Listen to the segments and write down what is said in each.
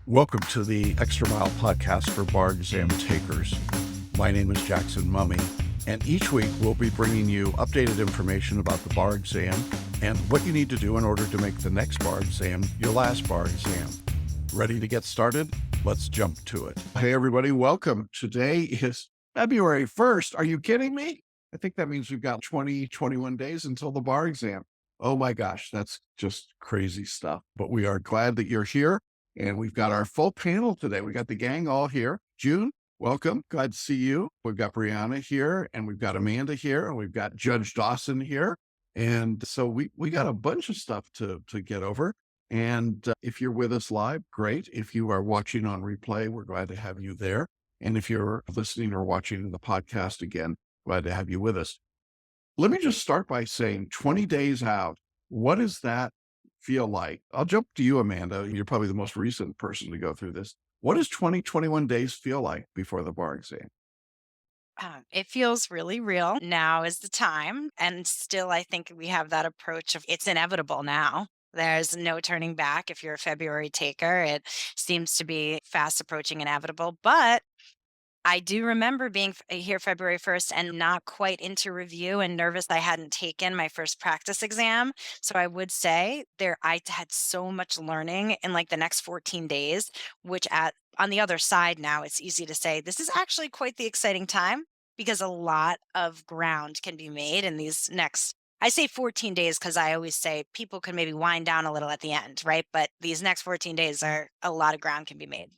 Welcome to the Extra Mile podcast for bar exam takers. My name is Jackson Mummy, and each week we'll be bringing you updated information about the bar exam and what you need to do in order to make the next bar exam your last bar exam. Ready to get started? Let's jump to it. Hey, everybody, welcome. Today is February 1st. Are you kidding me? I think that means we've got 21 days until the bar exam. Oh my gosh, that's just crazy stuff. But we are glad that you're here. And we've got our full panel today. We got the gang all here. June, welcome. Glad to see you. We've got Brianna here, and we've got Amanda here, and we've got Judge Dawson here. And so we got a bunch of stuff to get over. And if you're with us live, great. If you are watching on replay, we're glad to have you there. And if you're listening or watching the podcast again, glad to have you with us. Let me just start by saying 20 days out, what does that feel like? I'll jump to you, Amanda. You're probably the most recent person to go through this. What does 21 days feel like before the bar exam? It feels really real. Now is the time. And still, I think we have that approach of it's inevitable now. There's no turning back. If you're a February taker, it seems to be fast approaching inevitable. But I do remember being here February 1st and not quite into review and nervous I hadn't taken my first practice exam. So I would say I had so much learning in like the next 14 days, which on the other side now, it's easy to say this is actually quite the exciting time because a lot of ground can be made in these next. I say 14 days because I always say people can maybe wind down a little at the end, right? But these next 14 days are a lot of ground can be made.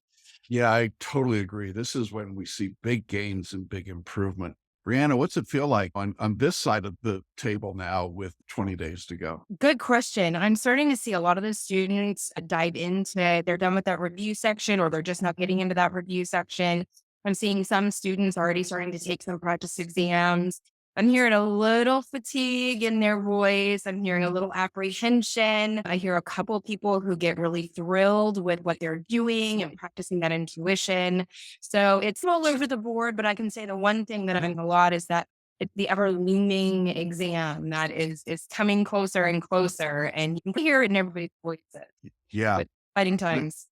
Yeah, I totally agree. This is when we see big gains and big improvement. Brianna, what's it feel like on this side of the table now with 20 days to go? Good question. I'm starting to see a lot of the students dive into, they're done with that review section or they're just not getting into that review section. I'm seeing some students already starting to take some practice exams. I'm hearing a little fatigue in their voice. I'm hearing a little apprehension. I hear a couple people who get really thrilled with what they're doing and practicing that intuition. So it's all over the board, but I can say the one thing that I'm hearing a lot is that it's the ever looming exam that is coming closer and closer, and you can hear it in everybody's voices. Yeah, But fighting times.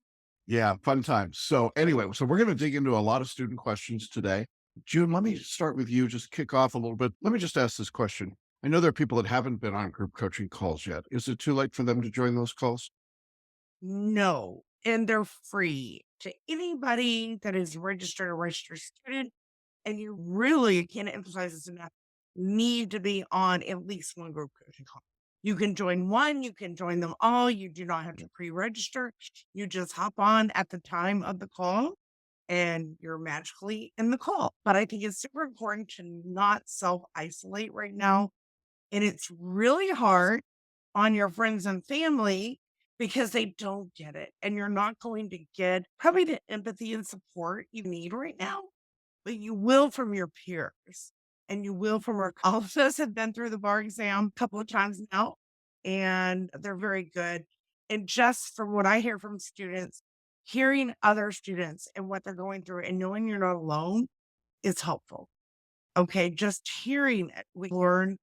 yeah, fun times. So anyway, so we're going to dig into a lot of student questions today. June, let me start with you, just kick off a little bit. Let me just ask this question. I know there are people that haven't been on group coaching calls yet. Is it too late for them to join those calls? No, and they're free to anybody that is registered a registered student. And you really can't emphasize this enough. Need to be on at least one group coaching call. You can join one, you can join them all. You do not have to pre-register. You just hop on at the time of the call and you're magically in the call. But I think it's super important to not self-isolate right now. And it's really hard on your friends and family because they don't get it. And you're not going to get probably the empathy and support you need right now, but you will from your peers and you will from our all of us have been through the bar exam a couple of times now, and they're very good. And just from what I hear from students, hearing other students and what they're going through and knowing you're not alone is helpful. Okay. Just hearing it, we learn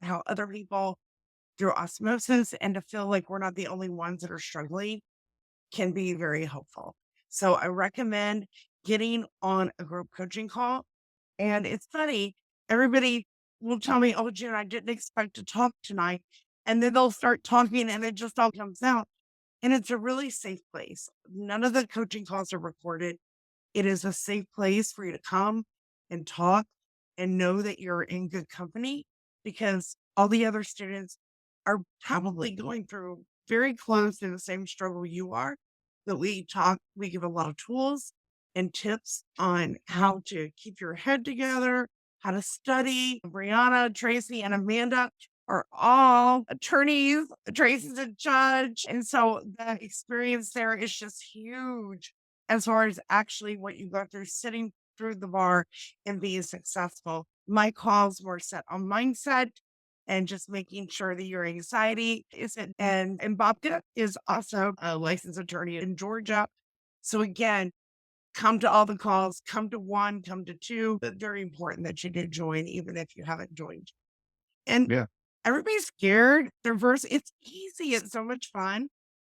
how other people through osmosis and to feel like we're not the only ones that are struggling can be very helpful. So I recommend getting on a group coaching call. And it's funny, everybody will tell me, oh, June, I didn't expect to talk tonight. And then they'll start talking and it just all comes out. And it's a really safe place. None of the coaching calls are recorded. It is a safe place for you to come and talk and know that you're in good company because all the other students are probably going through very close to the same struggle you are. That we give a lot of tools and tips on how to keep your head together, how to study. Brianna, Tracy, and Amanda are all attorneys. Tracy's a judge. And so the experience there is just huge as far as actually what you go through sitting through the bar and being successful. My calls were set on mindset and just making sure that your anxiety isn't. And Bobka is also a licensed attorney in Georgia. So again, come to all the calls, come to one, come to two. It's very important that you do join, even if you haven't joined. And Yeah. everybody's scared. It's easy. It's so much fun.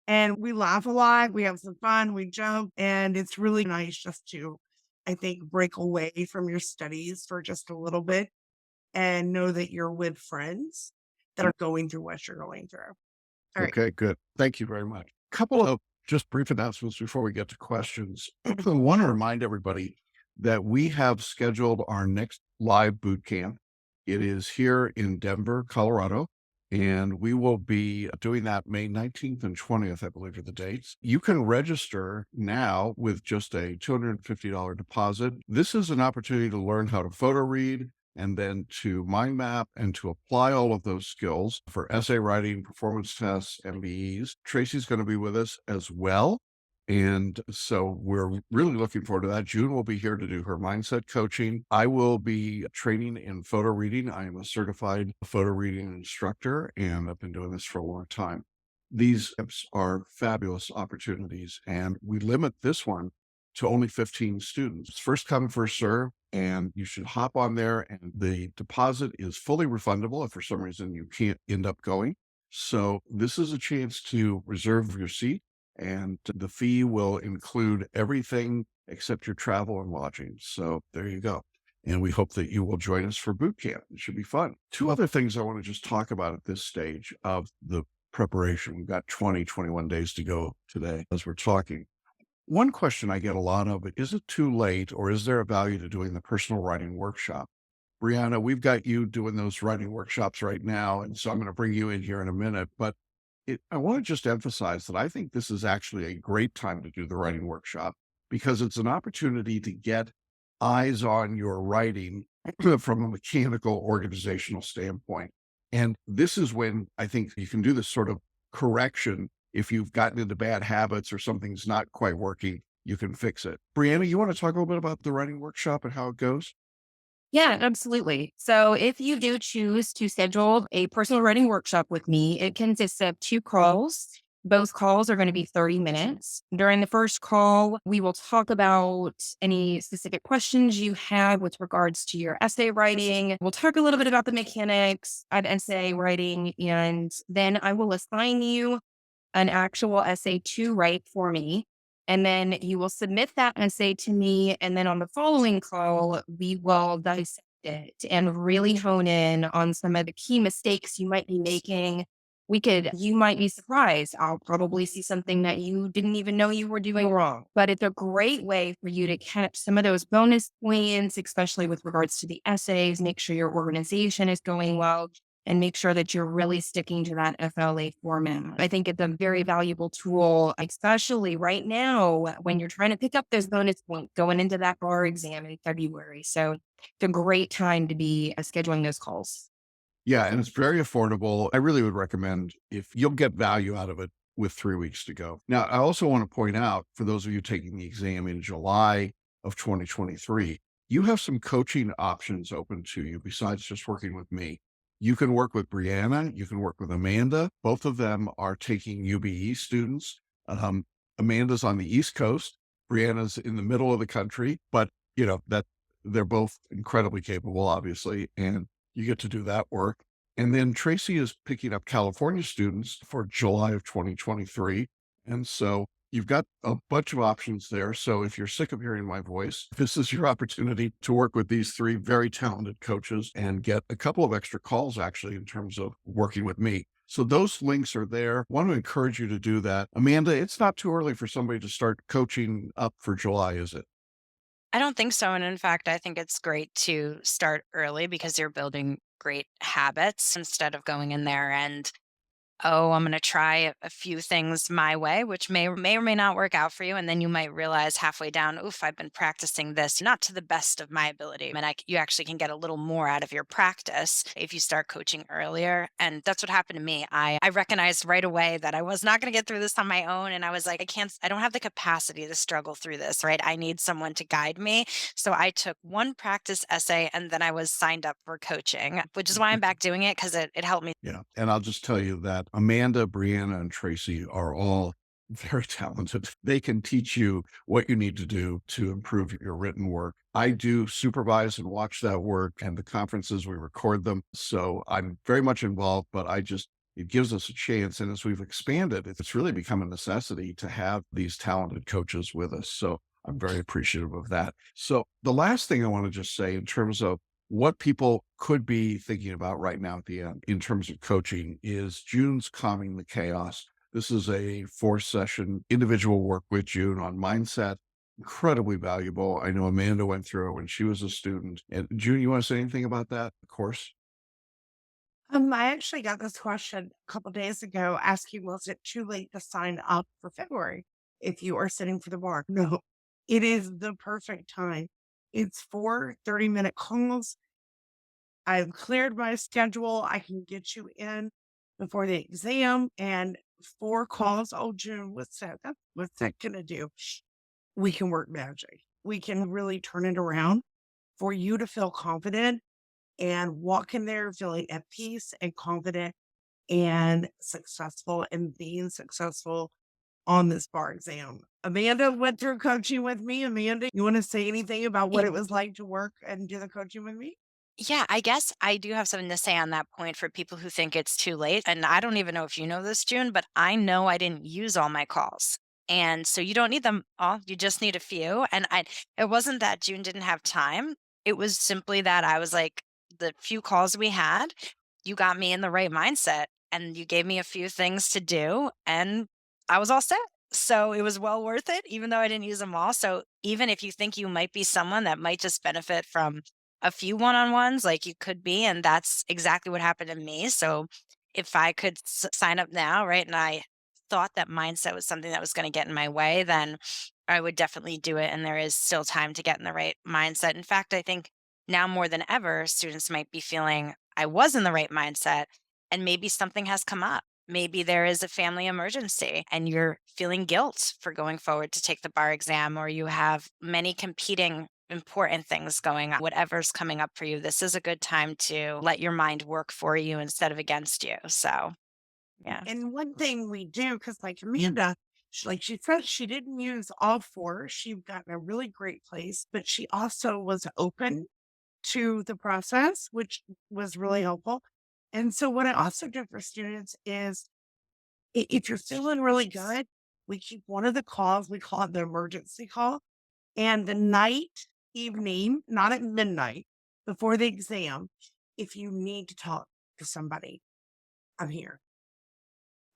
And we laugh a lot. We have some fun. We jump. And it's really nice just to, I think, break away from your studies for just a little bit and know that you're with friends that are going through what you're going through. All right. Okay, good. Thank you very much. Couple of just brief announcements before we get to questions. I want to remind everybody that we have scheduled our next live boot camp. It is here in Denver, Colorado, and we will be doing that May 19th and 20th, I believe are the dates. You can register now with just a $250 deposit. This is an opportunity to learn how to photo read, and then to mind map and to apply all of those skills for essay writing, performance tests, MBEs. Tracy's going to be with us as well. And so we're really looking forward to that. June will be here to do her mindset coaching. I will be training in photo reading. I am a certified photo reading instructor, and I've been doing this for a long time. These are fabulous opportunities, and we limit this one to only 15 students. First come, first serve, and you should hop on there, and the deposit is fully refundable if for some reason you can't end up going. So this is a chance to reserve your seat, and the fee will include everything except your travel and lodging. So there you go. And we hope that you will join us for boot camp. It should be fun. Two other things I want to just talk about at this stage of the preparation. We've got 21 days to go today as we're talking. One question I get a lot of, is it too late or is there a value to doing the personal writing workshop? Brianna, we've got you doing those writing workshops right now, and so I'm going to bring you in here in a minute, but I want to just emphasize that I think this is actually a great time to do the writing workshop because it's an opportunity to get eyes on your writing from a mechanical organizational standpoint. And this is when I think you can do this sort of correction. If you've gotten into bad habits or something's not quite working, you can fix it. Brianna, you want to talk a little bit about the writing workshop and how it goes? Yeah, absolutely. So if you do choose to schedule a personal writing workshop with me, it consists of 2 calls. Both calls are going to be 30 minutes. During the first call, we will talk about any specific questions you have with regards to your essay writing. We'll talk a little bit about the mechanics of essay writing, and then I will assign you an actual essay to write for me. And then you will submit that essay to me. And then on the following call, we will dissect it and really hone in on some of the key mistakes you might be making. You might be surprised. I'll probably see something that you didn't even know you were doing wrong. But it's a great way for you to catch some of those bonus points, especially with regards to the essays, make sure your organization is going well, and make sure that you're really sticking to that FLA format. I think it's a very valuable tool, especially right now when you're trying to pick up those bonus points going into that bar exam in February. So it's a great time to be scheduling those calls. Yeah, and it's very affordable. I really would recommend if you'll get value out of it with 3 weeks to go. Now, I also want to point out for those of you taking the exam in July of 2023, you have some coaching options open to you besides just working with me. You can work with Brianna, you can work with Amanda. Both of them are taking UBE students. Amanda's on the East Coast, Brianna's in the middle of the country, but that they're both incredibly capable, obviously, and you get to do that work. And then Tracy is picking up California students for July of 2023. And so you've got a bunch of options there. So if you're sick of hearing my voice, this is your opportunity to work with these 3 very talented coaches and get a couple of extra calls actually in terms of working with me. So those links are there. I want to encourage you to do that. Amanda, it's not too early for somebody to start coaching up for July, is it? I don't think so. And in fact, I think it's great to start early because you're building great habits instead of going in there and, oh, I'm going to try a few things my way, which may or may not work out for you. And then you might realize halfway down, oof, I've been practicing this not to the best of my ability. And you actually can get a little more out of your practice if you start coaching earlier. And that's what happened to me. I recognized right away that I was not going to get through this on my own. And I was like, I don't have the capacity to struggle through this, right? I need someone to guide me. So I took one practice essay and then I was signed up for coaching, which is why I'm back doing it because it helped me. Yeah. And I'll just tell you that Amanda, Brianna, and Tracy are all very talented. They can teach you what you need to do to improve your written work. I do supervise and watch that work, and the conferences, we record them. So I'm very much involved, but I just it gives us a chance. And as we've expanded, it's really become a necessity to have these talented coaches with us. So I'm very appreciative of that. So the last thing I want to just say in terms of what people could be thinking about right now at the end in terms of coaching is June's Calming the Chaos. This is a 4-session individual work with June on mindset. Incredibly valuable. I know Amanda went through it when she was a student. And June, you want to say anything about that course? I actually got this question a couple days ago asking, was it too late to sign up for February if you are sitting for the bar? No, it is the perfect time. It's 4 30-minute calls. I've cleared my schedule. I can get you in before the exam and 4 calls. Oh, June, what's that gonna do? We can work magic. We can really turn it around for you to feel confident and walk in there feeling at peace and confident and successful and being successful on this bar exam. Amanda went through coaching with me. Amanda, you want to say anything about what it was like to work and do the coaching with me? Yeah, I guess I do have something to say on that point for people who think it's too late. And I don't even know if you know this, June, but I know I didn't use all my calls. And so you don't need them all. You just need a few. And it wasn't that June didn't have time. It was simply that I was like, the few calls we had, you got me in the right mindset and you gave me a few things to do and I was all set. So it was well worth it, even though I didn't use them all. So even if you think you might be someone that might just benefit from a few one-on-ones like you could be, and that's exactly what happened to me. So if I could sign up now, right, and I thought that mindset was something that was going to get in my way, then I would definitely do it. And there is still time to get in the right mindset. In fact, I think now more than ever, students might be feeling I was in the right mindset and maybe something has come up. Maybe there is a family emergency and you're feeling guilt for going forward to take the bar exam, or you have many competing important things going on. Whatever's coming up for you, this is a good time to let your mind work for you instead of against you. So, yeah. And one thing we do, because like Amanda, like she said, she didn't use all 4. She got in a really great place, but she also was open to the process, which was really helpful. And so what I also do for students is if you're feeling really good, we keep one of the calls, we call it the emergency call. And the evening, not at midnight, before the exam, if you need to talk to somebody, I'm here.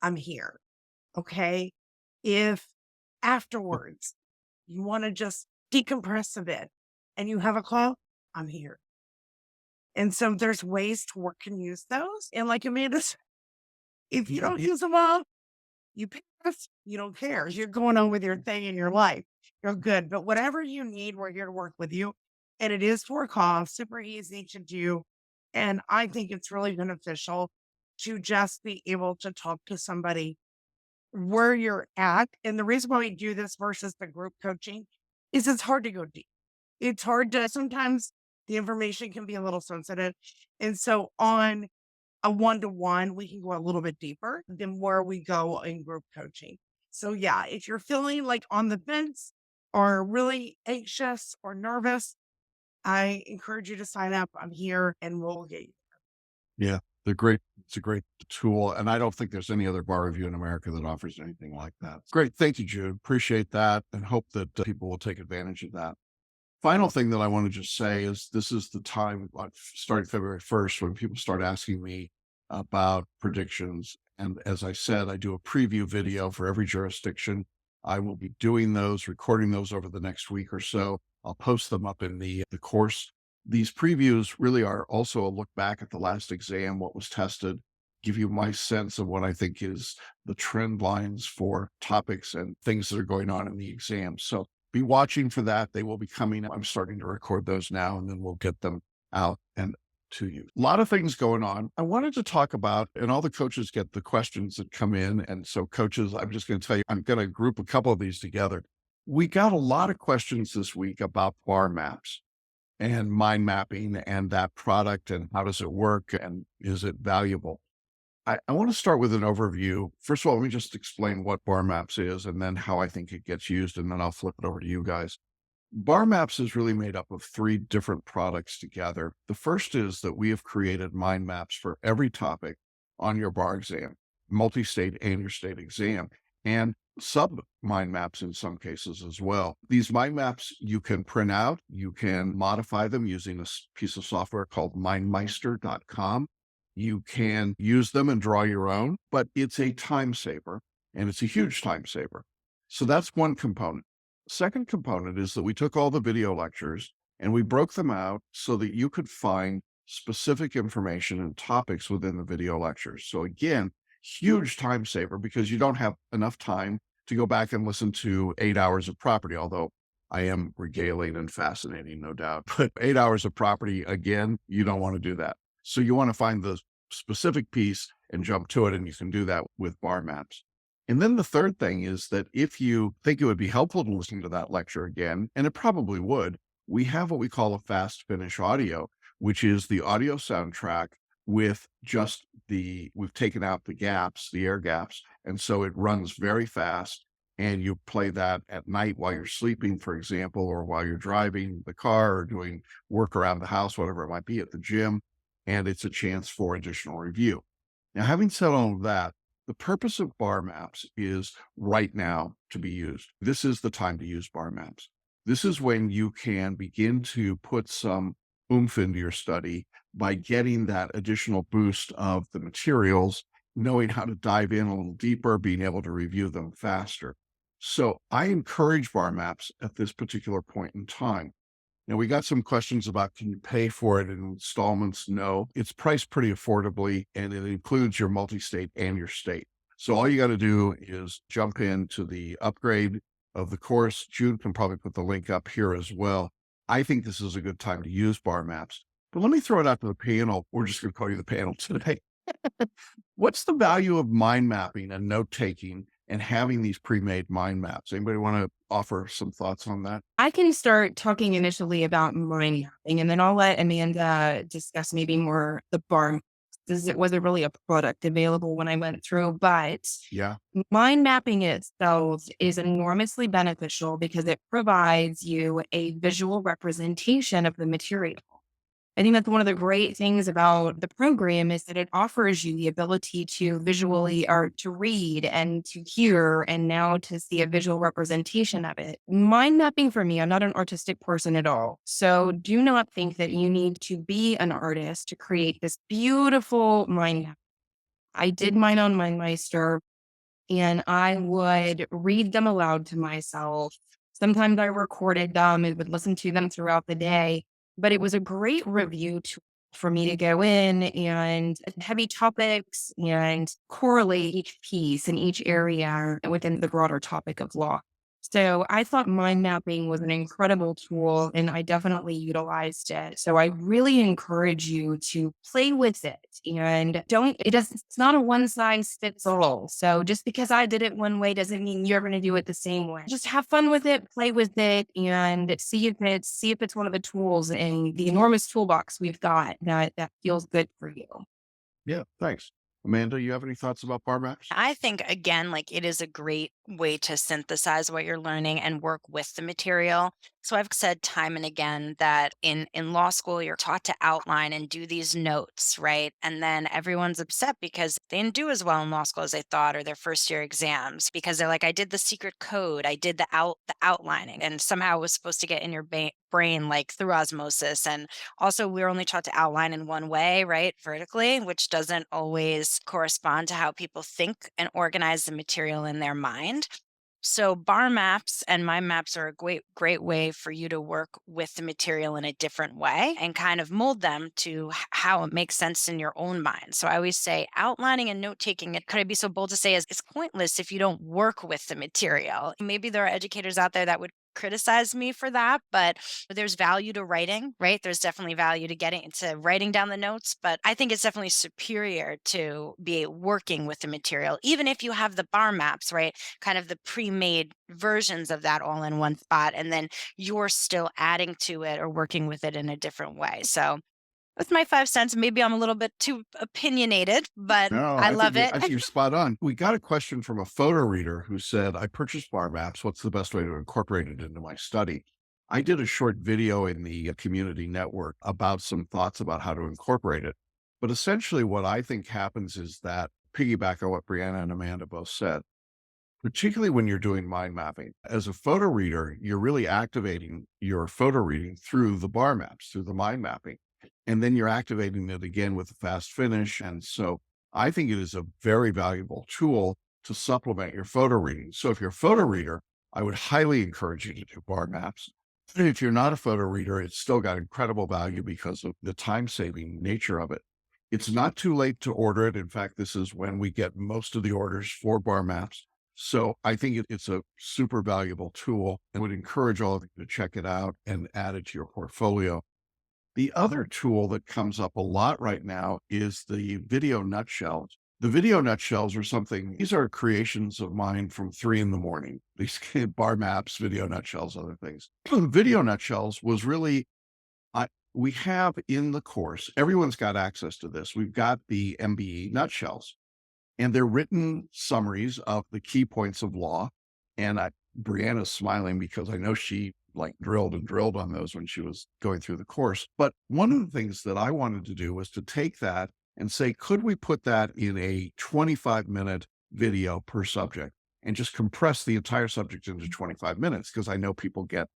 I'm here. Okay. If afterwards you want to just decompress a bit and you have a call, I'm here. And so there's ways to work and use those. And like Amanda said, if you don't use them all, you pass, you don't care. You're going on with your thing in your life. You're good. But whatever you need, we're here to work with you. And it is for a cause, super easy to do. And I think it's really beneficial to just be able to talk to somebody where you're at. And the reason why we do this versus the group coaching is it's hard to go deep. It's hard to sometimes the information can be a little sensitive. And so on a one-to-one, we can go a little bit deeper than where we go in group coaching. So yeah, if you're feeling like on the fence or really anxious or nervous, I encourage you to sign up. I'm here and we'll get you. Yeah, they're great. It's a great tool. And I don't think there's any other bar review in America that offers anything like that. Great. Thank you, Jude. Appreciate that and hope that people will take advantage of that. Final thing that I want to just say is this is the time, starting February 1st, when people start asking me about predictions. And as I said, I do a preview video for every jurisdiction. I will be doing those, recording those over the next week or so. I'll post them up in the course. These previews really are also a look back at the last exam, what was tested, give you my sense of what I think is the trend lines for topics and things that are going on in the exam. So be watching for that. They will be coming. I'm starting to record those now, and then we'll get them out and to you. A lot of things going on. I wanted to talk about, and all the coaches get the questions that come in. And so coaches, I'm just going to tell you, I'm going to group a couple of these together. We got a lot of questions this week about BarMaps and mind mapping and that product and how does it work and is it valuable? I want to start with an overview. First of all, let me just explain what BarMaps is and then how I think it gets used, and then I'll flip it over to you guys. BarMaps is really made up of 3 different products together. The first is that we have created mind maps for every topic on your bar exam, multi-state and your state exam, and sub mind maps in some cases as well. These mind maps you can print out, you can modify them using a piece of software called mindmeister.com. You can use them and draw your own, but it's a time saver, and it's a huge time saver. So that's one component. Second component is that we took all the video lectures and we broke them out so that you could find specific information and topics within the video lectures. So again, huge time saver because you don't have enough time to go back and listen to 8 hours of property, although I am regaling and fascinating, no doubt. But 8 hours of property, again, you don't want to do that. So you want to find the specific piece and jump to it, and you can do that with BarMaps. And then the third thing is that if you think it would be helpful to listen to that lecture again, and it probably would, we have what we call a fast finish audio, which is the audio soundtrack with just we've taken out the gaps, the air gaps. And so it runs very fast. And you play that at night while you're sleeping, for example, or while you're driving the car or doing work around the house, whatever it might be, at the gym. And it's a chance for additional review. Now, having said all of that, the purpose of BarMaps is right now to be used. This is the time to use BarMaps. This is when you can begin to put some oomph into your study by getting that additional boost of the materials, knowing how to dive in a little deeper, being able to review them faster. So I encourage BarMaps at this particular point in time. Now, we got some questions about, can you pay for it in installments? No, it's priced pretty affordably, and it includes your multi-state and your state. So all you got to do is jump into the upgrade of the course. Jude can probably put the link up here as well. I think this is a good time to use BarMaps. But let me throw it out to the panel. We're just going to call you the panel today. What's the value of mind mapping and note taking and having these pre-made mind maps? Anybody want to offer some thoughts on that? I can start talking initially about mind mapping, and then I'll let Amanda discuss maybe more the bar. It wasn't really a product available when I went through, but Yeah. mind mapping itself is enormously beneficial because it provides you a visual representation of the material. I think that's one of the great things about the program is that it offers you the ability to visually or to read and to hear and now to see a visual representation of it. Mind mapping for me, I'm not an artistic person at all. So do not think that you need to be an artist to create this beautiful mind map. I did mine on MindMeister and I would read them aloud to myself. Sometimes I recorded them and would listen to them throughout the day. But it was a great review for me to go in and heavy topics and correlate each piece in each area within the broader topic of law. So I thought mind mapping was an incredible tool and I definitely utilized it. So I really encourage you to play with it and it's not a one size fits all. So just because I did it one way doesn't mean you're going to do it the same way. Just have fun with it, play with it and see if it's one of the tools in the enormous toolbox we've got that feels good for you. Yeah. Thanks. Amanda, you have any thoughts about BarMaps? I think, again, like it is a great way to synthesize what you're learning and work with the material. So I've said time and again that in law school, you're taught to outline and do these notes, right? And then everyone's upset because they didn't do as well in law school as they thought or their first year exams because they're like, I did the secret code, I did the outlining, and somehow it was supposed to get in your brain like through osmosis. And also, we're only taught to outline in one way, right? Vertically, which doesn't always correspond to how people think and organize the material in their mind. So bar maps and mind maps are a great way for you to work with the material in a different way and kind of mold them to how it makes sense in your own mind. So I always say outlining and note taking, could I be so bold to say, is it's pointless if you don't work with the material. Maybe there are educators out there that would criticize me for that, but there's value to writing, right? There's definitely value to getting into writing down the notes, but I think it's definitely superior to be working with the material, even if you have the bar maps, right? Kind of the pre-made versions of that all in one spot, and then you're still adding to it or working with it in a different way. So that's my 5 cents. Maybe I'm a little bit too opinionated, but No, I love it. I think you're spot on. We got a question from a photo reader who said, I purchased BarMaps. What's the best way to incorporate it into my study? I did a short video in the community network about some thoughts about how to incorporate it. But essentially, what I think happens is that, piggyback on what Brianna and Amanda both said, particularly when you're doing mind mapping, as a photo reader, you're really activating your photo reading through the bar maps, through the mind mapping. And then you're activating it again with a fast finish. And so I think it is a very valuable tool to supplement your photo reading. So if you're a photo reader, I would highly encourage you to do bar maps. If you're not a photo reader, it's still got incredible value because of the time saving nature of it. It's not too late to order it. In fact, this is when we get most of the orders for bar maps. So I think it's a super valuable tool and would encourage all of you to check it out and add it to your portfolio. The other tool that comes up a lot right now is the video nutshells. The video nutshells are something, these are creations of mine from 3 in the morning. These bar maps, video nutshells, other things. Video nutshells was really, we have in the course, everyone's got access to this. We've got the MBE nutshells, and they're written summaries of the key points of law. And Brianna's smiling because I know she like drilled and drilled on those when she was going through the course. But one of the things that I wanted to do was to take that and say, could we put that in a 25-minute video per subject and just compress the entire subject into 25 minutes? Because I know people get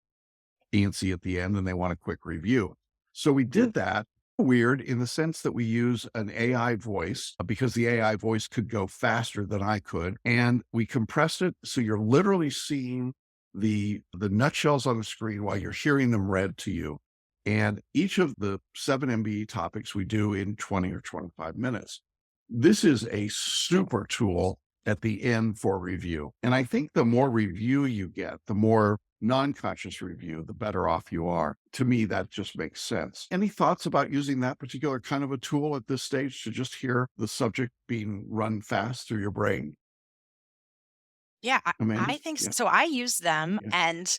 antsy at the end and they want a quick review. So we did that. Weird in the sense that we use an AI voice because the AI voice could go faster than I could. And we compressed it. So you're literally seeing the nutshells on the screen while you're hearing them read to you. And each of the 7 MBE topics we do in 20 or 25 minutes. This is a super tool at the end for review. And I think the more review you get, the more non-conscious review, the better off you are. To me, that just makes sense. Any thoughts about using that particular kind of a tool at this stage to just hear the subject being run fast through your brain? Yeah, Amanda? I think Yeah. so. I use them, Yeah. and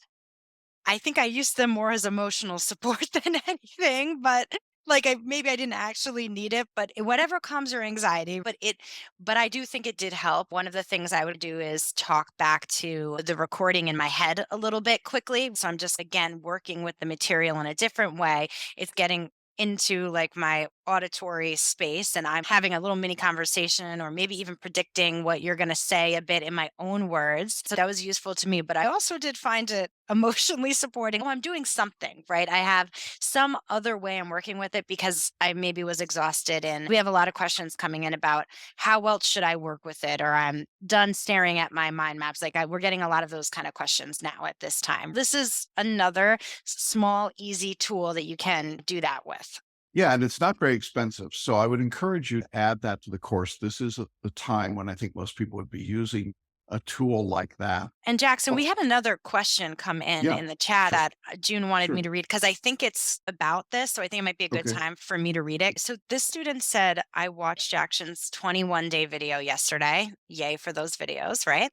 I think I use them more as emotional support than anything, but like maybe I didn't actually need it, but whatever calms your anxiety, but I do think it did help. One of the things I would do is talk back to the recording in my head a little bit quickly. So I'm just again working with the material in a different way. It's getting into like my auditory space and I'm having a little mini conversation or maybe even predicting what you're going to say a bit in my own words. So that was useful to me, but I also did find it emotionally supporting. Oh, I'm doing something, right? I have some other way I'm working with it because I maybe was exhausted and we have a lot of questions coming in about how else should I work with it or I'm done staring at my mind maps. We're getting a lot of those kind of questions now at this time. This is another small, easy tool that you can do that with. Yeah, and it's not very expensive. So I would encourage you to add that to the course. This is the time when I think most people would be using a tool like that. And Jackson, we Oh, had another question come yeah, in the chat sure, that June wanted sure. me to read because I think it's about this. So I think it might be a good Okay. time for me to read it. So this student said, I watched Jackson's 21-day video yesterday. Yay for those videos, right?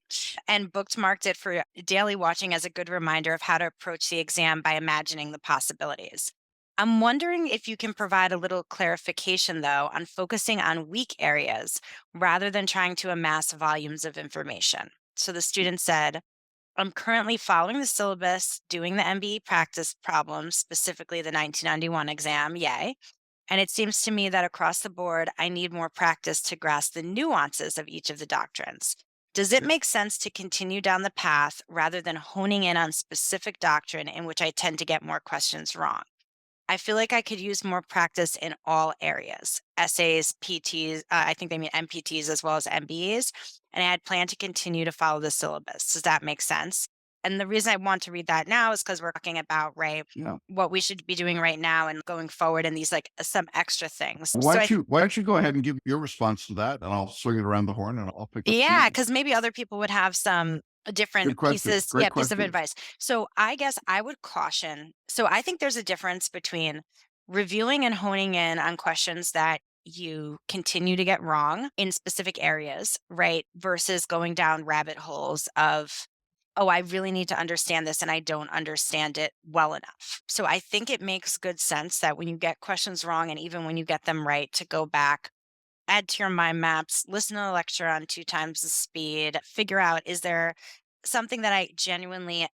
And bookmarked it for daily watching as a good reminder of how to approach the exam by imagining the possibilities. I'm wondering if you can provide a little clarification, though, on focusing on weak areas rather than trying to amass volumes of information. So the student said, I'm currently following the syllabus, doing the MBE practice problems, specifically the 1991 exam. Yay. And it seems to me that across the board, I need more practice to grasp the nuances of each of the doctrines. Does it make sense to continue down the path rather than honing in on specific doctrine in which I tend to get more questions wrong? I feel like I could use more practice in all areas, essays, PTs, I think they mean MPTs as well as MBEs, and I had planned to continue to follow the syllabus. Does that make sense? And the reason I want to read that now is because we're talking about, right, Yeah. what we should be doing right now and going forward and these like some extra things. Why So don't you why don't you go ahead and give your response to that, and I'll swing it around the horn and I'll pick up the yeah, end. because maybe other people would have some different Good question. pieces, Great piece of question. advice. So I guess I would caution. So I think there's a difference between reviewing and honing in on questions that you continue to get wrong in specific areas, right? Versus going down rabbit holes of, oh, I really need to understand this and I don't understand it well enough. So I think it makes good sense that when you get questions wrong and even when you get them right, to go back, add to your mind maps, listen to the lecture on 2 times the speed, figure out, is there something that I genuinely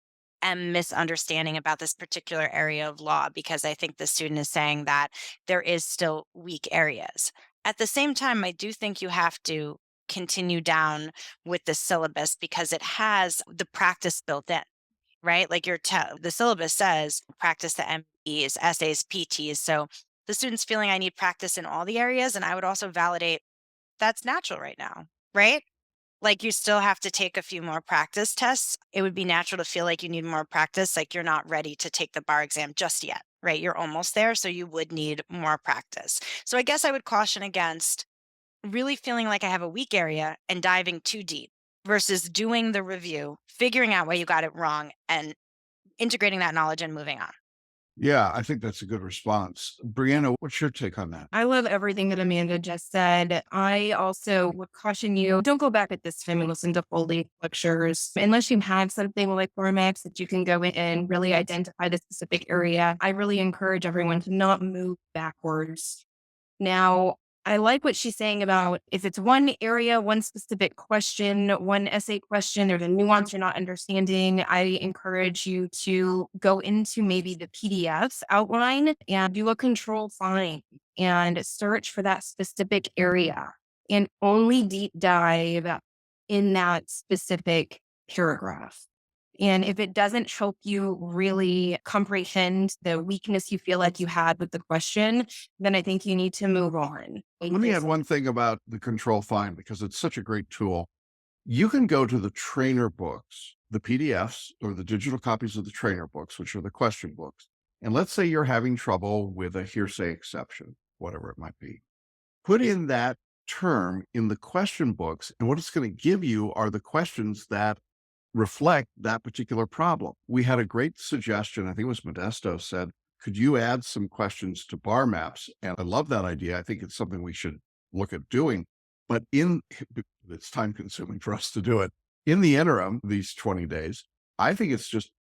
am misunderstanding about this particular area of law because I think the student is saying that there is still weak areas. At the same time, I do think you have to continue down with the syllabus because it has the practice built in, right? Like the syllabus says practice the MBEs, essays, PTs. So the student's feeling I need practice in all the areas. And I would also validate that's natural right now, right? Like you still have to take a few more practice tests. It would be natural to feel like you need more practice, like you're not ready to take the bar exam just yet, right? You're almost there. So you would need more practice. So I guess I would caution against really feeling like I have a weak area and diving too deep versus doing the review, figuring out where you got it wrong and integrating that knowledge and moving on. Yeah, I think that's a good response. Brianna, what's your take on that? I love everything that Amanda just said. I also would caution you, don't go back at this time and listen to full length lectures unless you have something like BarMaps that you can go in and really identify the specific area. I really encourage everyone to not move backwards. Now, I like what she's saying about if it's one area, one specific question, one essay question, there's a nuance you're not understanding. I encourage you to go into maybe the PDFs outline and do a control find and search for that specific area and only deep dive in that specific paragraph. And if it doesn't help you really comprehend the weakness you feel like you had with the question, then I think you need to move on. Let me add one thing about the control find because it's such a great tool. You can go to the trainer books, the PDFs or the digital copies of the trainer books, which are the question books. And let's say you're having trouble with a hearsay exception, whatever it might be. Put in that term in the question books, and what it's going to give you are the questions that reflect that particular problem. We had a great suggestion. I think it was Modesto said, could you add some questions to BarMaps? And I love that idea. I think it's something we should look at doing, but it's time consuming for us to do it. In the interim, these 20 days, I think it's just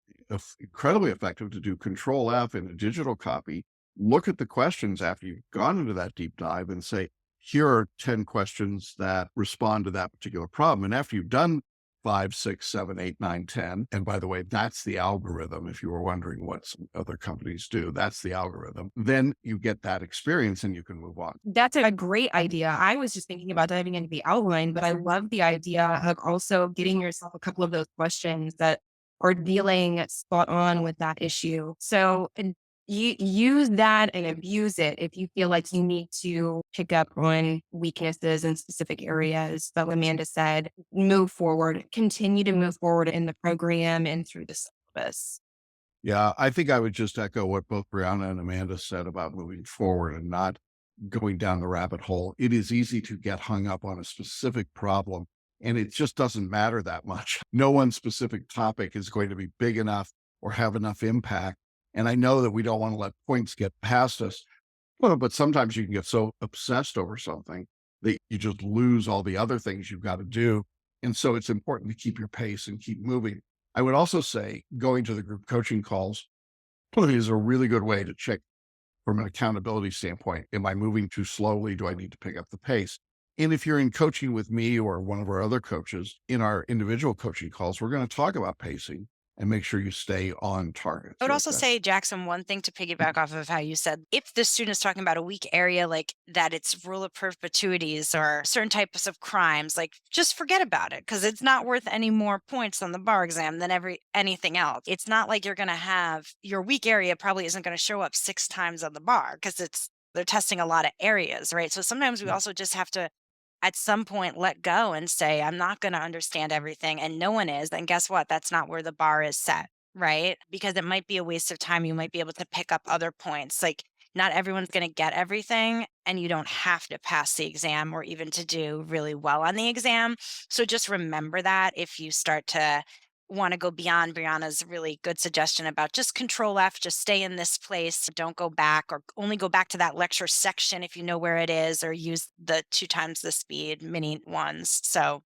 incredibly effective to do Control F in a digital copy, look at the questions after you've gone into that deep dive and say, here are 10 questions that respond to that particular problem. And after you've done 5, 6, 7, 8, 9, 10. And by the way, that's the algorithm. If you were wondering what some other companies do, that's the algorithm. Then you get that experience and you can move on. That's a great idea. I was just thinking about diving into the outline, but I love the idea of also getting yourself a couple of those questions that are dealing spot on with that issue. So you use that and abuse it if you feel like you need to pick up on weaknesses in specific areas. But Amanda said, move forward, continue to move forward in the program and through the syllabus. Yeah, I think I would just echo what both Brianna and Amanda said about moving forward and not going down the rabbit hole. It is easy to get hung up on a specific problem, and it just doesn't matter that much. No one specific topic is going to be big enough or have enough impact. And I know that we don't want to let points get past us, but sometimes you can get so obsessed over something that you just lose all the other things you've got to do. And so it's important to keep your pace and keep moving. I would also say going to the group coaching calls is a really good way to check from an accountability standpoint. Am I moving too slowly? Do I need to pick up the pace? And if you're in coaching with me or one of our other coaches in our individual coaching calls, we're going to talk about pacing and make sure you stay on target. I would also say, Jackson, one thing to piggyback off of how you said, if the student is talking about a weak area, like that it's rule of perpetuities or certain types of crimes, like just forget about it because it's not worth any more points on the bar exam than anything else. It's not like you're going to have your weak area probably isn't going to show up 6 times on the bar because they're testing a lot of areas, right? So sometimes we also just have to at some point let go and say, I'm not going to understand everything. And no one is. Then guess what? That's not where the bar is set, right? Because it might be a waste of time. You might be able to pick up other points. Like not everyone's going to get everything and you don't have to pass the exam or even to do really well on the exam. So just remember that if you start to want to go beyond Brianna's really good suggestion about just Control F, just stay in this place. Don't go back or only go back to that lecture section if you know where it is or use the 2 times the speed mini ones. So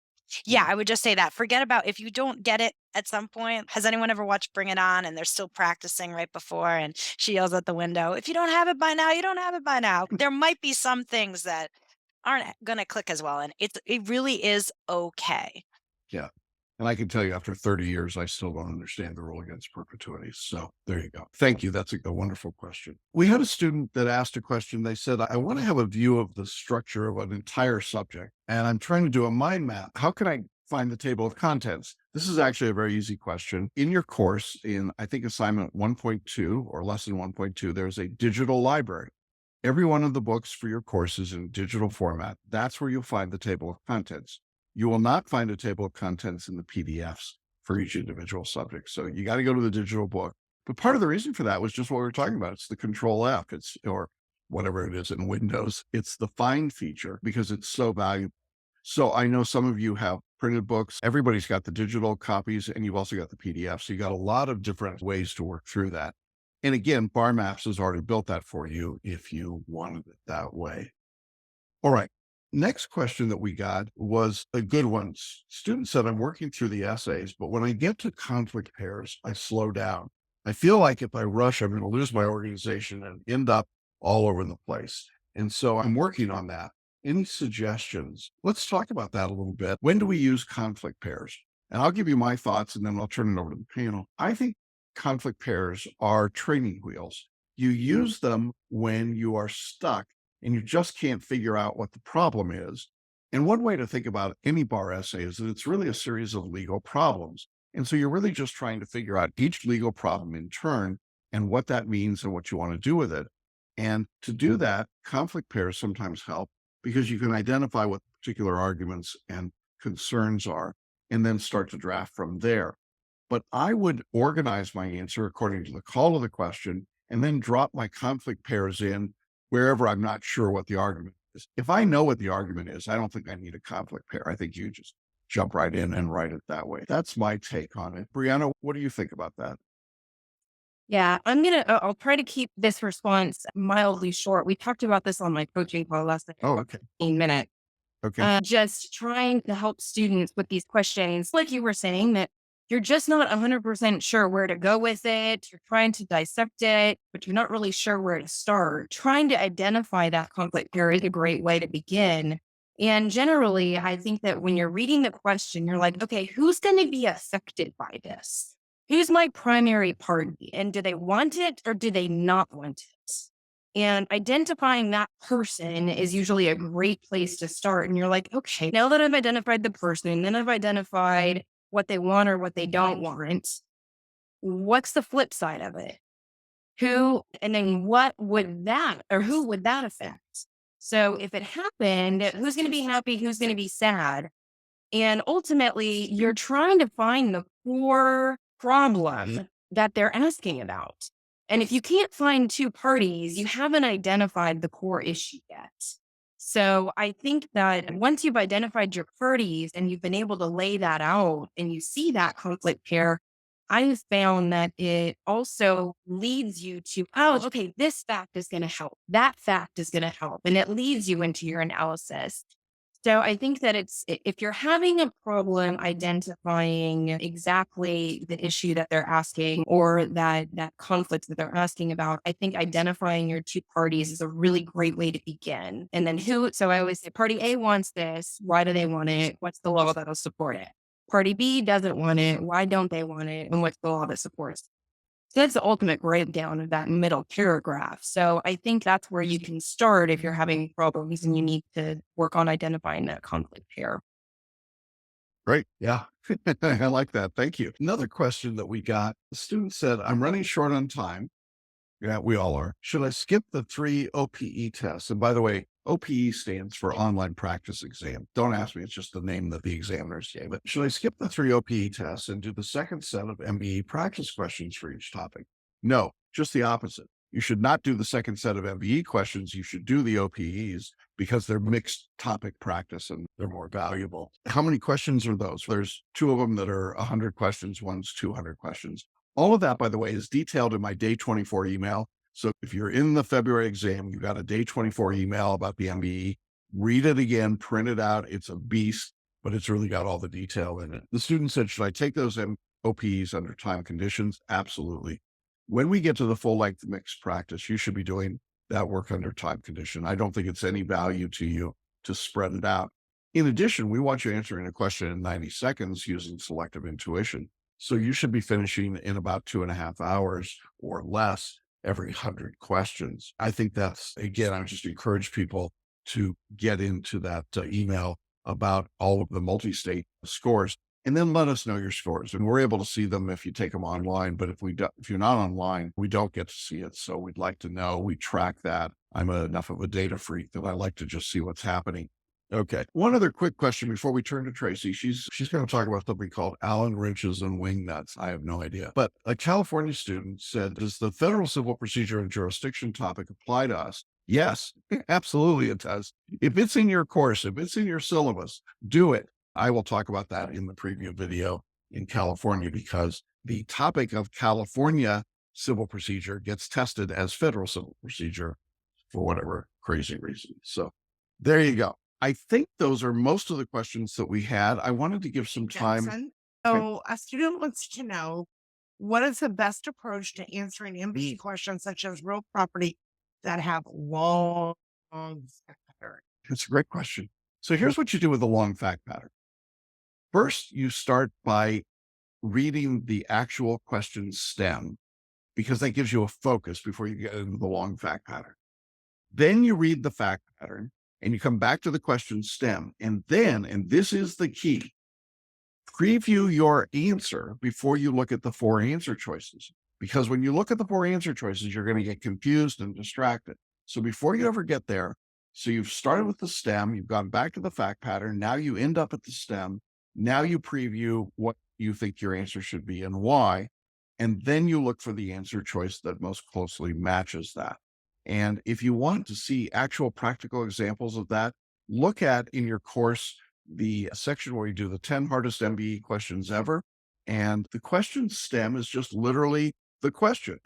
yeah, I would just say that. Forget about if you don't get it at some point. Has anyone ever watched Bring It On and they're still practicing right before and she yells at the window, if you don't have it by now, you don't have it by now. There might be some things that aren't going to click as well. And it really is okay. Yeah. And I can tell you after 30 years, I still don't understand the rule against perpetuities. So there you go. Thank you. That's a wonderful question. We had a student that asked a question. They said, I want to have a view of the structure of an entire subject, and I'm trying to do a mind map. How can I find the table of contents? This is actually a very easy question. In your course, in I think assignment 1.2 or lesson 1.2, there's a digital library. Every one of the books for your course is in digital format. That's where you'll find the table of contents. You will not find a table of contents in the PDFs for each individual subject. So you got to go to the digital book. But part of the reason for that was just what we were talking about. It's the Control F, or whatever it is in Windows. It's the find feature because it's so valuable. So I know some of you have printed books. Everybody's got the digital copies, and you've also got the PDF. So you got a lot of different ways to work through that. And again, BarMaps has already built that for you if you wanted it that way. All right. Next question that we got was a good one. Student said, I'm working through the essays, but when I get to conflict pairs, I slow down. I feel like if I rush, I'm going to lose my organization and end up all over the place. And so I'm working on that. Any suggestions? Let's talk about that a little bit. When do we use conflict pairs? And I'll give you my thoughts and then I'll turn it over to the panel. I think conflict pairs are training wheels. You use them when you are stuck and you just can't figure out what the problem is. And one way to think about any bar essay is that it's really a series of legal problems. And so you're really just trying to figure out each legal problem in turn and what that means and what you want to do with it. And to do that, conflict pairs sometimes help because you can identify what particular arguments and concerns are and then start to draft from there. But I would organize my answer according to the call of the question and then drop my conflict pairs in wherever I'm not sure what the argument is. If I know what the argument is, I don't think I need a conflict pair. I think you just jump right in and write it that way. That's my take on it. Brianna, what do you think about that? Yeah, I'll try to keep this response mildly short. We talked about this on my coaching call last night. Oh, okay. 15 minutes. Okay. Just trying to help students with these questions, like you were saying, that you're just not 100% sure where to go with it. You're trying to dissect it, but you're not really sure where to start. Trying to identify that conflict pair is a great way to begin. And generally, I think that when you're reading the question, you're like, okay, who's going to be affected by this? Who's my primary party? And do they want it or do they not want it? And identifying that person is usually a great place to start. And you're like, okay, now that I've identified the person, then I've identified what they want or what they don't want, what's the flip side of it? Who, and then what would that, or who would that affect? So if it happened, who's going to be happy? Who's going to be sad? And ultimately, you're trying to find the core problem that they're asking about. And if you can't find two parties, you haven't identified the core issue yet. So I think that once you've identified your parties and you've been able to lay that out and you see that conflict pair, I've found that it also leads you to, oh, okay, this fact is going to help. That fact is going to help. And it leads you into your analysis. So I think that if you're having a problem identifying exactly the issue that they're asking or that conflict that they're asking about, I think identifying your two parties is a really great way to begin. And then so I always say party A wants this. Why do they want it? What's the law that'll support it? Party B doesn't want it. Why don't they want it? And what's the law that supports it? So that's the ultimate breakdown of that middle paragraph. So I think that's where you can start if you're having problems and you need to work on identifying that conflict pair. Great. Yeah. I like that. Thank you. Another question that we got, the student said, I'm running short on time. Yeah, we all are. Should I skip the 3 OPE tests? And by the way, OPE stands for Online Practice Exam. Don't ask me. It's just the name that the examiners gave it. Should I skip the 3 OPE tests and do the second set of MBE practice questions for each topic? No, just the opposite. You should not do the second set of MBE questions. You should do the OPEs because they're mixed topic practice and they're more valuable. How many questions are those? There's 2 of them that are 100 questions. One's 200 questions. All of that, by the way, is detailed in my day 24 email. So if you're in the February exam, you got a day 24 email about the MBE, read it again, print it out. It's a beast, but it's really got all the detail in it. The student said, should I take those OPEs under time conditions? Absolutely. When we get to the full length mixed practice, you should be doing that work under time condition. I don't think it's any value to you to spread it out. In addition, we want you answering a question in 90 seconds using selective intuition. So you should be finishing in about 2.5 hours or less every 100 questions. I think that's, again, I just encourage people to get into that email about all of the multi-state scores and then let us know your scores. And we're able to see them if you take them online. But if you're not online, we don't get to see it. So we'd like to know. We track that. I'm enough of a data freak that I like to just see what's happening. Okay. One other quick question before we turn to Tracy. She's going to talk about something called Allen wrenches and wing nuts. I have no idea. But a California student said, does the federal civil procedure and jurisdiction topic apply to us? Yes, absolutely it does. If it's in your course, if it's in your syllabus, do it. I will talk about that in the preview video in California because the topic of California civil procedure gets tested as federal civil procedure for whatever crazy reason. So there you go. I think those are most of the questions that we had. I wanted to give some time. Jackson. So a student wants to know, what is the best approach to answering MBE questions such as real property that have long fact pattern? It's a great question. So here's what you do with a long fact pattern. First, you start by reading the actual question stem because that gives you a focus before you get into the long fact pattern. Then you read the fact pattern and you come back to the question stem. And then, and this is the key, preview your answer before you look at the 4 answer choices. Because when you look at the 4 answer choices, you're going to get confused and distracted. So before you ever get there, so you've started with the stem, you've gone back to the fact pattern, now you end up at the stem, now you preview what you think your answer should be and why, and then you look for the answer choice that most closely matches that. And if you want to see actual practical examples of that, look at in your course the section where you do the 10 hardest MBE questions ever. And the question stem is just literally the question.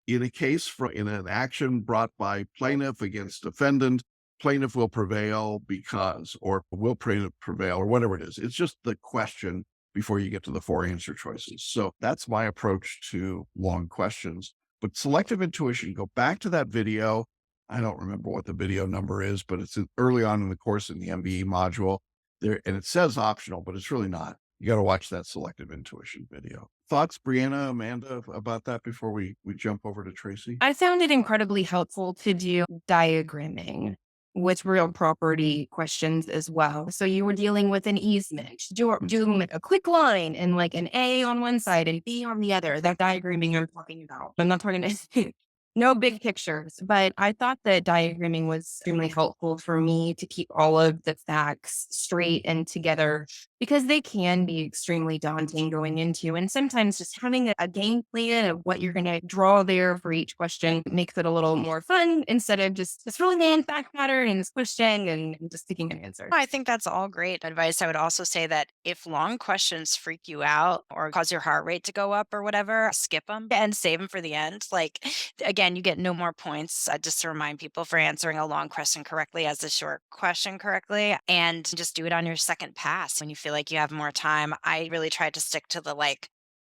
In a case in an action brought by plaintiff against defendant, plaintiff will prevail because, or will prevail, or whatever it is. It's just the question before you get to the 4 answer choices. So that's my approach to long questions. But selective intuition, go back to that video. I don't remember what the video number is, but it's early on in the course in the MBE module there, and it says optional, but it's really not. You got to watch that selective intuition video. Thoughts, Brianna, Amanda, about that before we jump over to Tracy? I found it incredibly helpful to do diagramming with real property questions as well. So you were dealing with an easement, doing a quick line and like an A on one side and B on the other. That diagramming I'm talking about. I'm not talking to no big pictures, but I thought that diagramming was extremely helpful for me to keep all of the facts straight and together because they can be extremely daunting going into. And sometimes just having a game plan of what you're going to draw there for each question makes it a little more fun instead of just throwing in fact pattern and this question and just picking an answer. I think that's all great advice. I would also say that if long questions freak you out or cause your heart rate to go up or whatever, skip them and save them for the end. Like, again, you get no more points, just to remind people, for answering a long question correctly as a short question correctly. And just do it on your second pass when you feel like you have more time. I really tried to stick to the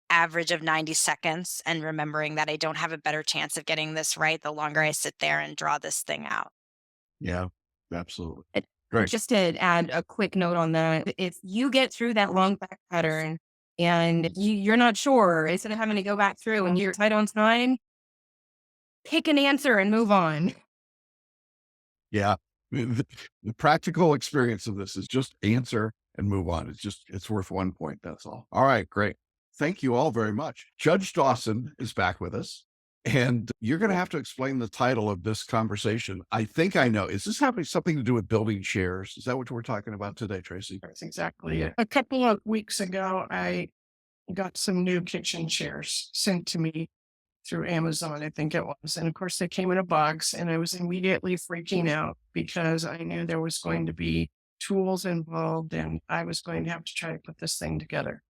average of 90 seconds and remembering that I don't have a better chance of getting this right the longer I sit there and draw this thing out. Yeah, absolutely. Great. Just to add a quick note on that, if you get through that long fact pattern and you're not sure, instead of having to go back through and you're tight on time, pick an answer and move on. Yeah. The practical experience of this is just answer and move on. It's worth 1 point. That's all. All right. Great. Thank you all very much. Judge Dawson is back with us. And you're going to have to explain the title of this conversation. I think I know. Is this having something to do with building chairs? Is that what we're talking about today, Tracy? That's exactly it. A couple of weeks ago, I got some new kitchen chairs sent to me through Amazon, I think it was. And of course, they came in a box, and I was immediately freaking out because I knew there was going to be tools involved and I was going to have to try to put this thing together.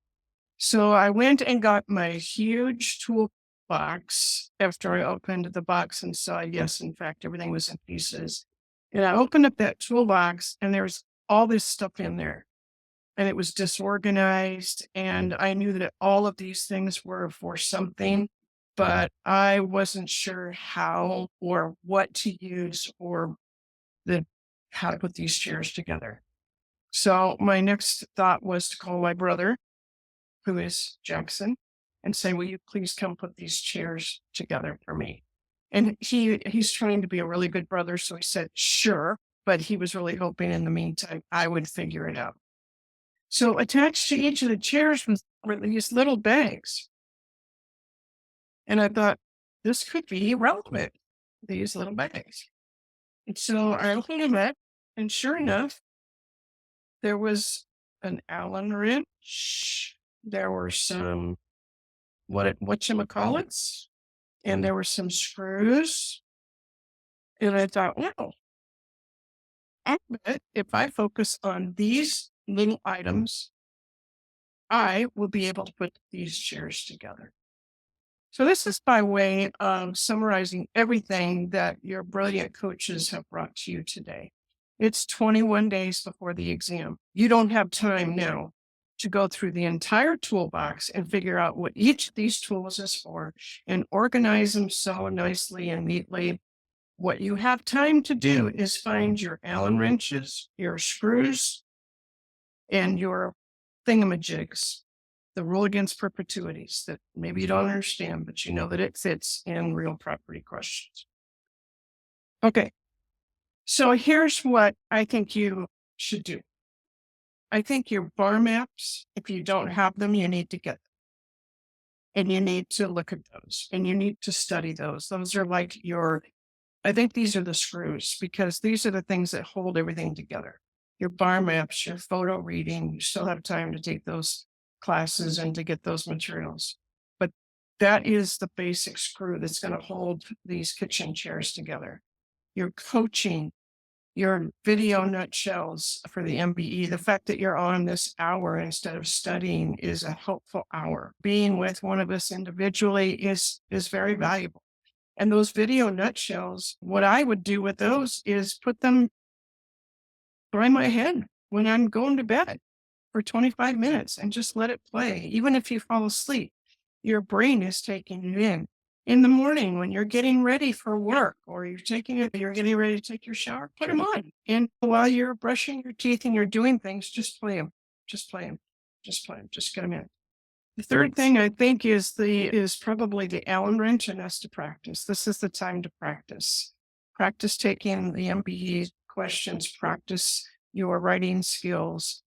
So I went and got my huge tool box after I opened the box and saw, yes, in fact, everything was in pieces. And I opened up that toolbox and there was all this stuff in there and it was disorganized. And I knew that all of these things were for something, but I wasn't sure how or what to use or how to put these chairs together. So my next thought was to call my brother, who is Jackson, and say, will you please come put these chairs together for me? And he's trying to be a really good brother. So he said, sure. But he was really hoping in the meantime, I would figure it out. So attached to each of the chairs were these little bags. And I thought, this could be relevant, these little bags. And so I opened them up, and sure enough, there was an Allen wrench. There were some whatchamacallits, and there were some screws. And I thought, well, I bet if I focus on these little items, I will be able to put these chairs together. So this is by way of summarizing everything that your brilliant coaches have brought to you today. It's 21 days before the exam. You don't have time now to go through the entire toolbox and figure out what each of these tools is for and organize them so nicely and neatly. What you have time to do is find your Allen wrenches, your screws, and your thingamajigs, the rule against perpetuities that maybe you don't understand, but you know that it fits in real property questions. Okay. So here's what I think you should do. I think your BarMaps, if you don't have them, you need to get them. And you need to look at those and you need to study those. Those are like I think these are the screws because these are the things that hold everything together. Your BarMaps, your photo reading, you still have time to take those classes and to get those materials. But that is the basic screw that's going to hold these kitchen chairs together. Your coaching, your video nutshells for the MBE, the fact that you're on this hour instead of studying is a helpful hour. Being with one of us individually is very valuable. And those video nutshells, what I would do with those is put them by my head when I'm going to bed for 25 minutes and just let it play. Even if you fall asleep, your brain is taking it in. In the morning when you're getting ready for work or you're getting ready to take your shower, put them on. And while you're brushing your teeth and you're doing things, just play them. Just play them. Just play them. Just get them in. The third thing I think is probably the Allen wrench, and that's to practice. This is the time to practice. Practice taking the MBE questions, practice your writing skills,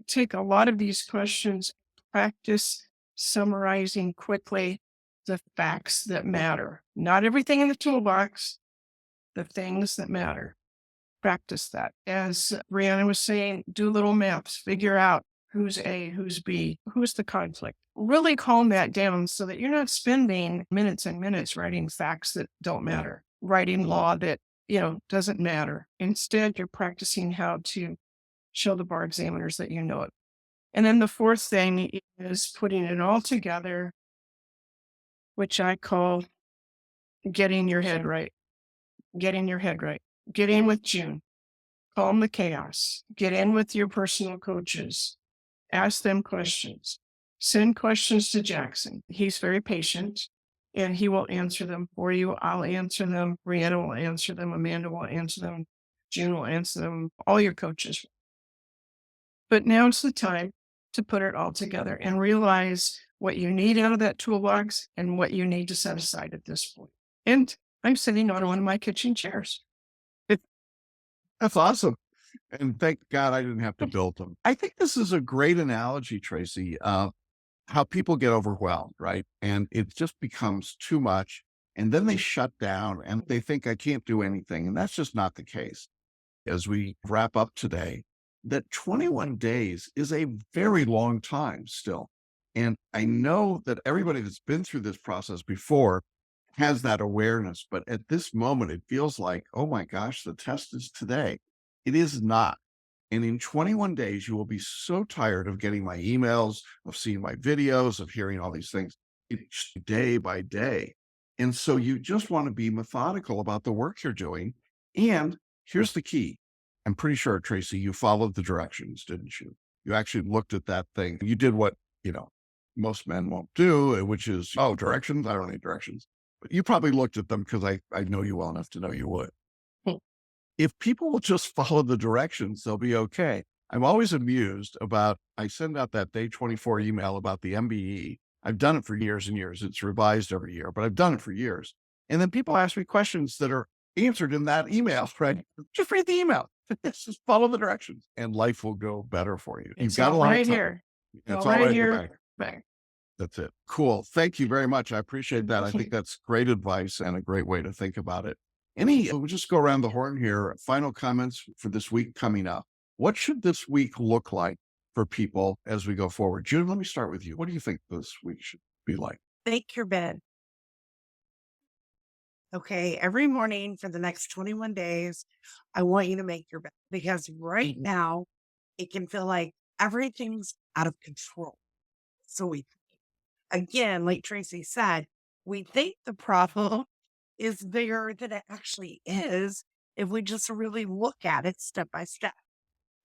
take a lot of these questions, practice summarizing quickly the facts that matter. Not everything in the toolbox, the things that matter. Practice that. As Brianna was saying, do little maps, figure out who's A, who's B, who's the conflict. Really calm that down so that you're not spending minutes and minutes writing facts that don't matter, writing law that, doesn't matter. Instead, you're practicing how to show the bar examiners that you know it. And then the fourth thing is putting it all together, which I call getting your head right. Getting your head right. Get in with June. Calm the chaos. Get in with your personal coaches. Ask them questions. Send questions to Jackson. He's very patient and he will answer them for you. I'll answer them. Brianna will answer them. Amanda will answer them. June will answer them. All your coaches. But now's the time to put it all together and realize what you need out of that toolbox and what you need to set aside at this point. And I'm sitting on one of my kitchen chairs. That's awesome. And thank God I didn't have to build them. I think this is a great analogy, Tracy, how people get overwhelmed, right? And it just becomes too much. And then they shut down and they think I can't do anything. And that's just not the case. As we wrap up today, that 21 days is a very long time still. And I know that everybody that's been through this process before has that awareness. But at this moment, it feels like, oh my gosh, the test is today. It is not. And in 21 days, you will be so tired of getting my emails, of seeing my videos, of hearing all these things. It's day by day. And so you just want to be methodical about the work you're doing. And here's the key. I'm pretty sure, Tracy, you followed the directions, didn't you? You actually looked at that thing. You did what, most men won't do, which is, directions? I don't need directions. But you probably looked at them because I know you well enough to know you would. if people will just follow the directions, they'll be okay. I'm always amused about, I send out that day 24 email about the MBE. I've done it for years and years. It's revised every year, but I've done it for years. And then people ask me questions that are answered in that email, right? Just read the email. Just follow the directions and life will go better for you. You've It's got a all lot right of time. here. It's All all right right here. back. Back. That's it. Cool. Thank you very much. I appreciate that. I think that's great advice and a great way to think about it. We'll just go around the horn here. Final comments for this week coming up. What should this week look like for people as we go forward? Jude, let me start with you. What do you think this week should be like? Make your bed. Okay. Every morning for the next 21 days, I want you to make your bed because right now it can feel like everything's out of control. So again, like Tracy said, we think the problem is bigger than it actually is if we just really look at it step by step.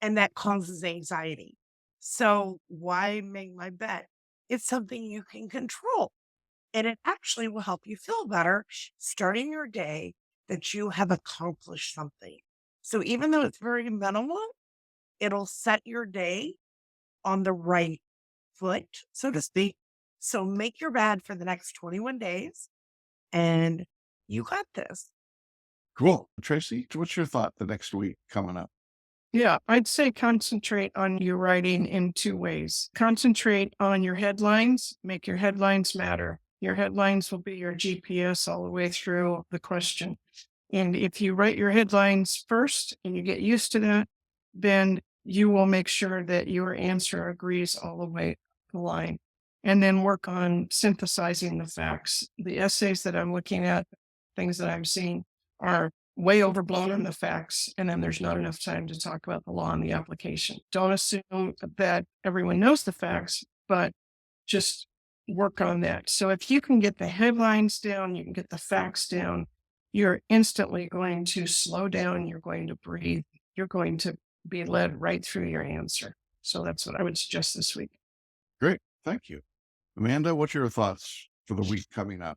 And that causes anxiety. So why make my bed? It's something you can control. And it actually will help you feel better starting your day that you have accomplished something. So even though it's very minimal, it'll set your day on the right foot, so to speak. So make your bed for the next 21 days and you got this. Cool. Tracy, what's your thought the next week coming up? Yeah, I'd say concentrate on your writing in two ways. Concentrate on your headlines, make your headlines matter. Your headlines will be your GPS all the way through the question. And if you write your headlines first and you get used to that, then you will make sure that your answer agrees all the way the line. And then work on synthesizing the facts. The essays that I'm looking at, things that I'm seeing are way overblown in the facts, and then there's not enough time to talk about the law and the application. Don't assume that everyone knows the facts, but just work on that. So if you can get the headlines down, you can get the facts down, you're instantly going to slow down, you're going to breathe, you're going to be led right through your answer. So that's what I would suggest this week. Great. Thank you. Amanda, what's your thoughts for the week coming up?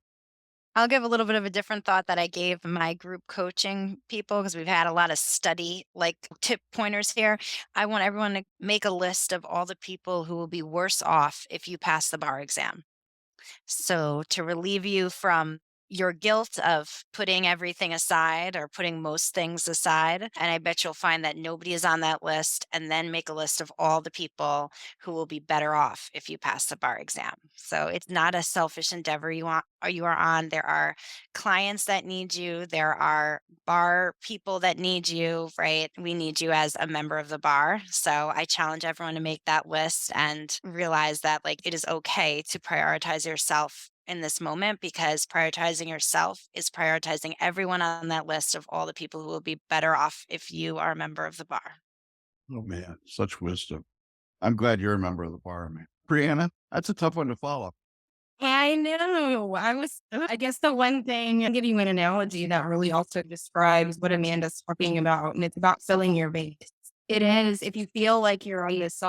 I'll give a little bit of a different thought that I gave my group coaching people because we've had a lot of study like tip pointers here. I want everyone to make a list of all the people who will be worse off if you pass the bar exam. So to relieve you from your guilt of putting everything aside or putting most things aside, and I bet you'll find that nobody is on that list, and then make a list of all the people who will be better off if you pass the bar exam. So it's not a selfish endeavor you are on. There are clients that need you. There are bar people that need you, right? We need you as a member of the bar. So I challenge everyone to make that list and realize that like it is okay to prioritize yourself in this moment, because prioritizing yourself is prioritizing everyone on that list of all the people who will be better off if you are a member of the bar. Oh man, such wisdom. I'm glad you're a member of the bar, man. Brianna, that's a tough one to follow. I know. I guess the one thing, I'll give you an analogy that really also describes what Amanda's talking about, and it's about filling your vase. It is, if you feel like you're on this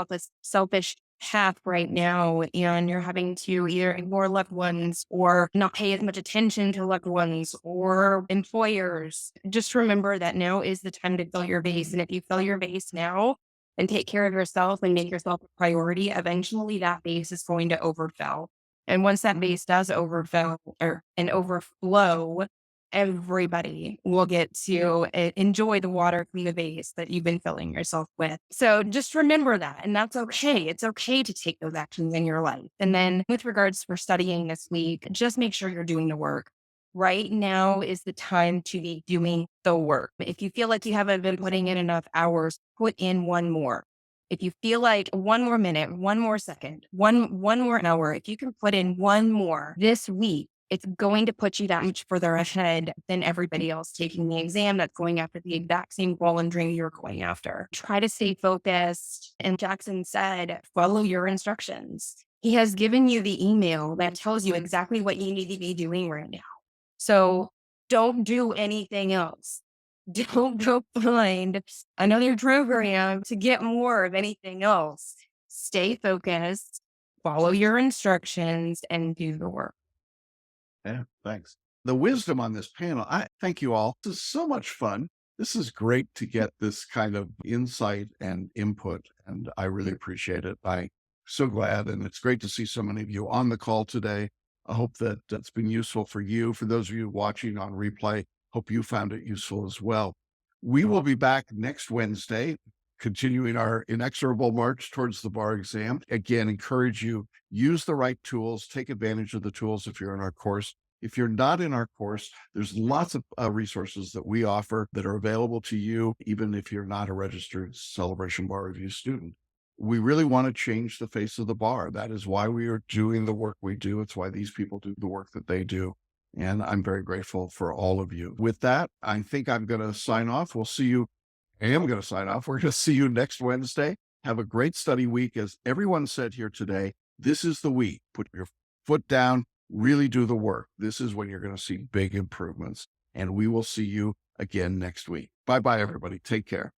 selfish path right now and you're having to either ignore loved ones or not pay as much attention to loved ones or employers, just remember that now is the time to fill your vase. And if you fill your vase now and take care of yourself and make yourself a priority, eventually that vase is going to overfill. And once that vase does overfill and overflow, everybody will get to enjoy the water from the vase that you've been filling yourself with. So just remember that. And that's okay. It's okay to take those actions in your life. And then with regards for studying this week, just make sure you're doing the work. Right now is the time to be doing the work. If you feel like you haven't been putting in enough hours, put in one more. If you feel like one more minute, one more second, one more hour, if you can put in one more this week, it's going to put you that much further ahead than everybody else taking the exam that's going after the exact same goal and dream you're going after. Try to stay focused. And Jackson said, follow your instructions. He has given you the email that tells you exactly what you need to be doing right now. So don't do anything else. Don't go find another program to get more of anything else. Stay focused, follow your instructions, and do the work. Yeah, thanks. The wisdom on this panel, I thank you all. This is so much fun. This is great to get this kind of insight and input, and I really appreciate it. I'm so glad, and it's great to see so many of you on the call today. I hope that it's been useful for you. For those of you watching on replay, hope you found it useful as well. We will be back next Wednesday, continuing our inexorable march towards the bar exam. Again, encourage you, use the right tools, take advantage of the tools if you're in our course. If you're not in our course, there's lots of resources that we offer that are available to you, even if you're not a registered Celebration Bar Review student. We really want to change the face of the bar. That is why we are doing the work we do. It's why these people do the work that they do. And I'm very grateful for all of you. With that, I think I'm going to sign off. We'll see you. I am going to sign off. We're going to see you next Wednesday. Have a great study week. As everyone said here today, this is the week. Put your foot down, really do the work. This is when you're going to see big improvements. And we will see you again next week. Bye-bye, everybody. Take care.